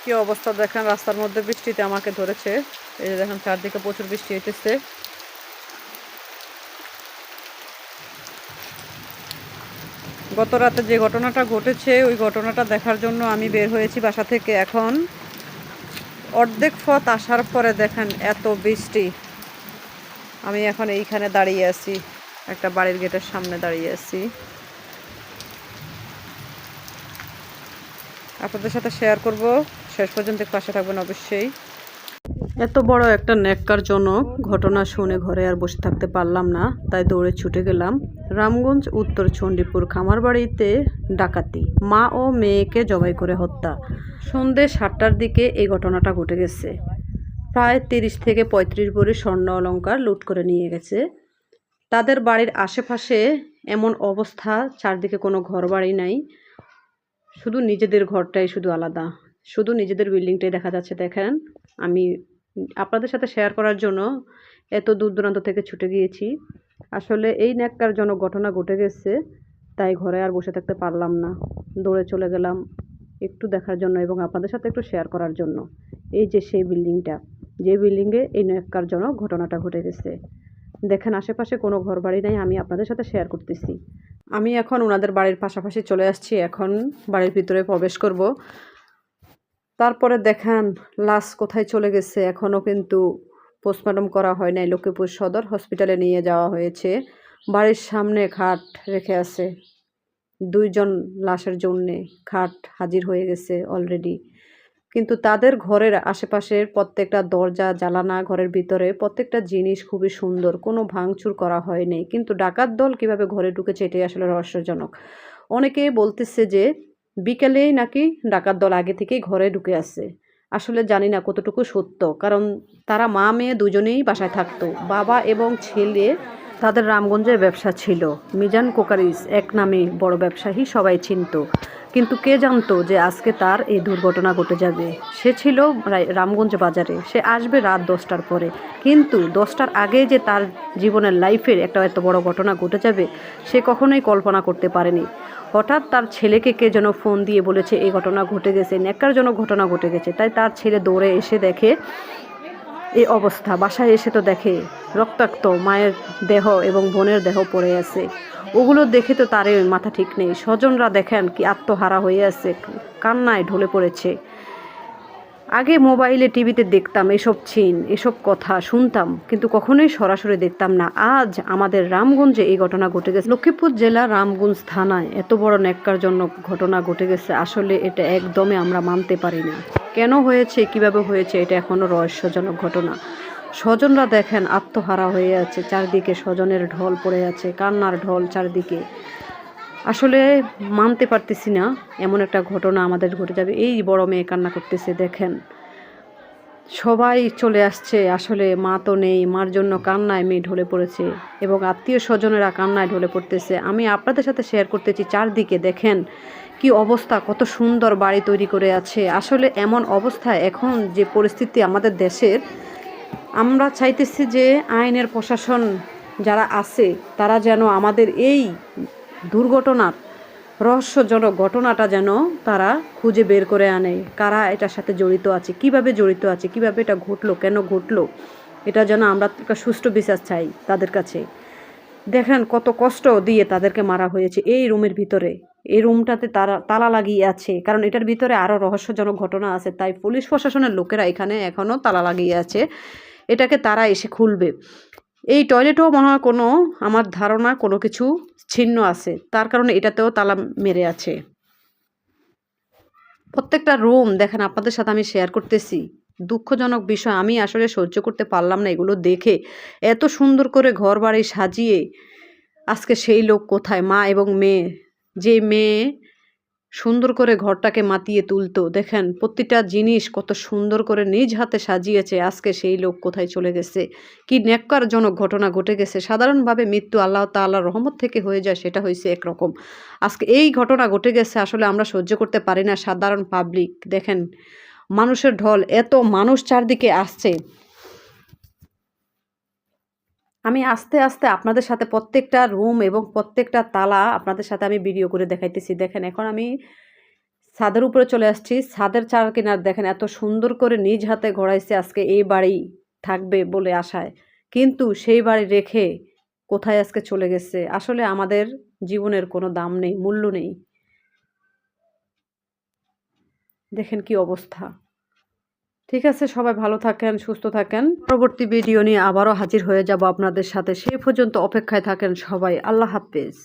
কি অবস্থা দেখেন, রাস্তার মধ্যে বৃষ্টিতে আমাকে ধরেছে। এই যে দেখেন চারদিকে প্রচুর বৃষ্টি হইতেছে। গত রাতে যে ঘটনাটা ঘটেছে ওই ঘটনাটা দেখার জন্য আমি বের হয়েছি বাসা থেকে। এখন অর্ধেক পথ আসার পরে দেখেন এত বৃষ্টি। আমি এখন এইখানে দাঁড়িয়ে আছি, একটা বাড়ির গেটের সামনে দাঁড়িয়ে আছি। আপনাদের সাথে শেয়ার করব, শেষ পর্যন্ত পাশে থাকবেন অবশ্যই। এত বড় একটা ন্যাক্কারজনক ঘটনা শুনে ঘরে আর বসে থাকতে পারলাম না, তাই দৌড়ে ছুটে গেলাম রামগঞ্জ উত্তর চণ্ডীপুর খামার বাড়িতে। ডাকাতি, মা ও মেয়েকে জবাই করে হত্যা। সন্ধ্যে 7টার দিকে এই ঘটনাটা ঘটে গেছে। প্রায় 30 থেকে 35 ভরি স্বর্ণ অলংকার লুট করে নিয়ে গেছে। তাদের বাড়ির আশেপাশে এমন অবস্থা, চারদিকে কোনো ঘর বাড়ি নাই, শুধু নিজেদের ঘরটাই শুধু আলাদা, শুধু নিজেদের বিল্ডিংটাই দেখা যাচ্ছে। দেখেন, আমি আপনাদের সাথে শেয়ার করার জন্য এত দূর দূরান্ত থেকে ছুটে গিয়েছি। আসলে এই ন্যাক্কারজনক ঘটনা ঘটে গেছে, তাই ঘরে আর বসে থাকতে পারলাম না, দৌড়ে চলে গেলাম একটু দেখার জন্য এবং আপনাদের সাথে একটু শেয়ার করার জন্য। এই যে সেই বিল্ডিংটা, যে বিল্ডিংয়ে এই ন্যাক্কারজনক ঘটনাটা ঘটে গেছে। দেখেন আশেপাশে কোনো ঘর বাড়ি নাই, আমি আপনাদের সাথে শেয়ার করতেছি। আমি এখন ওনাদের বাড়ির পাশাপাশি চলে আসছি, এখন বাড়ির ভিতরে প্রবেশ করব। তারপরে দেখেন লাশ কোথায় চলে গেছে, এখনও কিন্তু পোস্টমর্টম করা হয় নাই। লক্ষ্মীপুর সদর হসপিটালে নিয়ে যাওয়া হয়েছে। বাড়ির সামনে খাট রেখে আছে, 2জন লাশের জন্যে খাট হাজির হয়ে গেছে অলরেডি। কিন্তু তাদের ঘরের আশেপাশের প্রত্যেকটা দরজা জানালা, ঘরের ভিতরে প্রত্যেকটা জিনিস খুবই সুন্দর, কোনো ভাঙচুর করা হয়নি। কিন্তু ডাকাত দল কিভাবে ঘরে ঢুকেছে এটাই আসলে রহস্যজনক। অনেকে বলতেছে যে বিকেলেই নাকি ডাকাত দল আগে থেকেই ঘরে ঢুকে আছে। আসলে জানি না কতটুকু সত্য, কারণ তারা মা মেয়ে দুজনেই বাসায় থাকতো, বাবা এবং ছেলে। তাদের রামগঞ্জে ব্যবসা ছিল, মিজান কোকারিস এক নামে বড় ব্যবসায়ী, সবাই চিনত। কিন্তু কে জানতো যে আজকে তার এই দুর্ঘটনা ঘটে যাবে। সে ছিল রামগঞ্জ বাজারে, সে আসবে রাত 10টার পরে, কিন্তু 10টার আগে যে তার জীবনের লাইফের একটা এত বড় ঘটনা ঘটে যাবে সে কখনোই কল্পনা করতে পারেনি। হঠাৎ তার ছেলেকে কে যেন ফোন দিয়ে বলেছে এই ঘটনা ঘটে গেছে, ন্যাক্কারজনক ঘটনা ঘটে গেছে। তাই তার ছেলে দৌড়ে এসে দেখে এই অবস্থা। বাসায় এসে তো দেখে রক্তাক্ত মায়ের দেহ এবং বোনের দেহ পড়ে আছে। ওগুলো দেখে তো তার মাথা ঠিক নেই। স্বজনরা দেখেন কি আত্মহারা হয়ে আছে, কান্নায় ঢলে পড়েছে। আগে মোবাইলে টিভিতে দেখতাম এসব এসব কথা শুনতাম, কিন্তু কখনোই সরাসরি দেখতাম না। আজ আমাদের রামগঞ্জে এই ঘটনা ঘটে গেছে। লক্ষ্মীপুর জেলা রামগঞ্জ থানায় এত বড় ন্যাক্কারজনক ঘটনা ঘটে গেছে, আসলে এটা একদমই আমরা মানতে পারি না। কেন হয়েছে, কিভাবে হয়েছে, এটা এখনো রহস্যজনক ঘটনা। স্বজনরা দেখেন আত্মহারা হয়ে আছে, চারদিকে স্বজনের ঢল পড়ে আছে, কান্নার ঢল চারদিকে। আসলে মানতে পারতেছি না এমন একটা ঘটনা আমাদের ঘটে যাবে। এই বড় মেয়ে কান্না করতেছে, দেখেন সবাই চলে আসছে। আসলে মা তো নেই, মার জন্য কান্নায় মেয়ে ঢলে পড়েছে এবং আত্মীয় স্বজনেরা কান্নায় ঢলে পড়তেছে। আমি আপনাদের সাথে শেয়ার করতেছি, চারদিকে দেখেন কি অবস্থা, কত সুন্দর বাড়ি তৈরি করে আছে। আসলে এমন অবস্থায় এখন যে পরিস্থিতি আমাদের দেশের, আমরা চাইতেছি যে আইনের প্রশাসন যারা আছে তারা যেন আমাদের এই দুর্ঘটনার রহস্যজনক ঘটনাটা যেন তারা খুঁজে বের করে আনে। কারা এটার সাথে জড়িত আছে, কিভাবে জড়িত আছে, কিভাবে এটা ঘটলো, কেন ঘটলো, এটা যেন আমরা একটা সুষ্ঠু বিচার চাই তাদের কাছে। দেখেন কত কষ্ট দিয়ে তাদেরকে মারা হয়েছে এই রুমের ভিতরে। এই রুমটাতে তারা তালা লাগিয়ে আছে, কারণ এটার ভিতরে আরও রহস্যজনক ঘটনা আছে। তাই পুলিশ প্রশাসনের লোকেরা এখানে এখনও তালা লাগিয়ে আছে, এটাকে তারা এসে খুলবে। এই টয়লেটেও মনে হয় কোনো, আমার ধারণা কোনো কিছু ছিন্ন আছে, তার কারণে এটাতেও তালা মেরে আছে। প্রত্যেকটা রুম দেখেন, আপনাদের সাথে আমি শেয়ার করতেছি। দুঃখজনক বিষয়, আমি আসলে সহ্য করতে পারলাম না এগুলো দেখে। এত সুন্দর করে ঘর বাড়ি সাজিয়ে আজকে সেই লোক কোথায়? মা এবং মেয়ে, যে মেয়ে সুন্দর করে ঘরটাকে মাতিয়ে তুলতো, দেখেন প্রতিটা জিনিস কত সুন্দর করে নিজ হাতে সাজিয়েছে, আজকে সেই লোক কোথায় চলে গেছে। কি ন্যাক্কারজনক ঘটনা ঘটে গেছে। সাধারণভাবে মৃত্যু আল্লাহ তাআলার রহমত থেকে হয়ে যায়, সেটা হয়েছে একরকম। আজকে এই ঘটনা ঘটে গেছে, আসলে আমরা সহ্য করতে পারি না সাধারণ পাবলিক। দেখেন মানুষের ঢল, এত মানুষ চারদিকে আসছে। আমি আস্তে আস্তে আপনাদের সাথে প্রত্যেকটা রুম এবং প্রত্যেকটা তালা আপনাদের সাথে আমি ভিডিও করে দেখাইতেছি। দেখেন এখন আমি ছাদের উপরে চলে আসছি। ছাদের চার কিনার দেখেন এত সুন্দর করে নিজ হাতে ঘোরাইছে আজকে এই বাড়ি থাকবে বলে আশায়, কিন্তু সেই বাড়ি রেখে কোথায় আজকে চলে গেছে। আসলে আমাদের জীবনের কোনো দাম নেই, মূল্য নেই। দেখেন কি অবস্থা। ঠিক আছে, সবাই ভালো থাকেন, সুস্থ থাকেন। পরবর্তী ভিডিও নিয়ে আবারও হাজির হয়ে যাব আপনাদের সাথে। সেই পর্যন্ত অপেক্ষায় থাকেন সবাই। আল্লাহ হাফেজ।